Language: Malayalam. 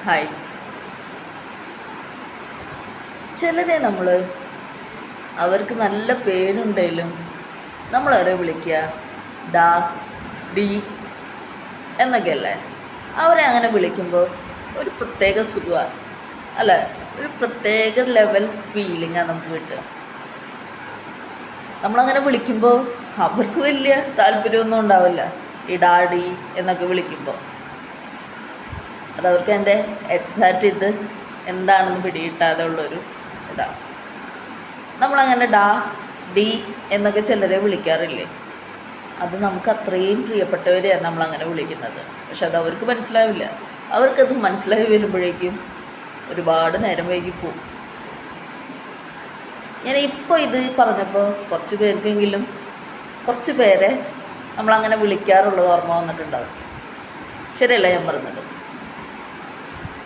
ഹായ്. ചിലരെ നമ്മൾ അവർക്ക് നല്ല പേരുണ്ടെങ്കിലും നമ്മളവരെ വിളിക്കുക ഡാ ഡി എന്നൊക്കെയല്ലേ. അവരെ അങ്ങനെ വിളിക്കുമ്പോൾ ഒരു പ്രത്യേക സുഖമാണ് അല്ലേ, ഒരു പ്രത്യേക ലെവൽ ഫീലിംഗാണ് നമുക്ക് കിട്ടുക. നമ്മളങ്ങനെ വിളിക്കുമ്പോൾ അവർക്ക് വലിയ താല്പര്യമൊന്നും ഉണ്ടാവില്ല ഈ ഡാഡി എന്നൊക്കെ വിളിക്കുമ്പോൾ. അതവർക്ക് എൻ്റെ എക്സാക്റ്റ് ഇത് എന്താണെന്ന് പിടികിട്ടാതെ ഉള്ളൊരു ഇതാണ്. നമ്മളങ്ങനെ ഡാ ഡി എന്നൊക്കെ ചിലരെ വിളിക്കാറില്ലേ, അത് നമുക്ക് അത്രയും പ്രിയപ്പെട്ടവരെയാണ് നമ്മളങ്ങനെ വിളിക്കുന്നത്. പക്ഷെ അത് അവർക്ക് മനസ്സിലാവില്ല. അവർക്കത് മനസ്സിലായി വരുമ്പോഴേക്കും ഒരുപാട് നേരം വൈകിപ്പോവും. ഞാൻ ഇപ്പോൾ ഇത് പറഞ്ഞപ്പോൾ കുറച്ച് പേർക്കെങ്കിലും കുറച്ച് പേരെ നമ്മളങ്ങനെ വിളിക്കാറുള്ളത് ഓർമ്മ വന്നിട്ടുണ്ടാവും. ശരിയല്ല ഞാൻ പറഞ്ഞത്?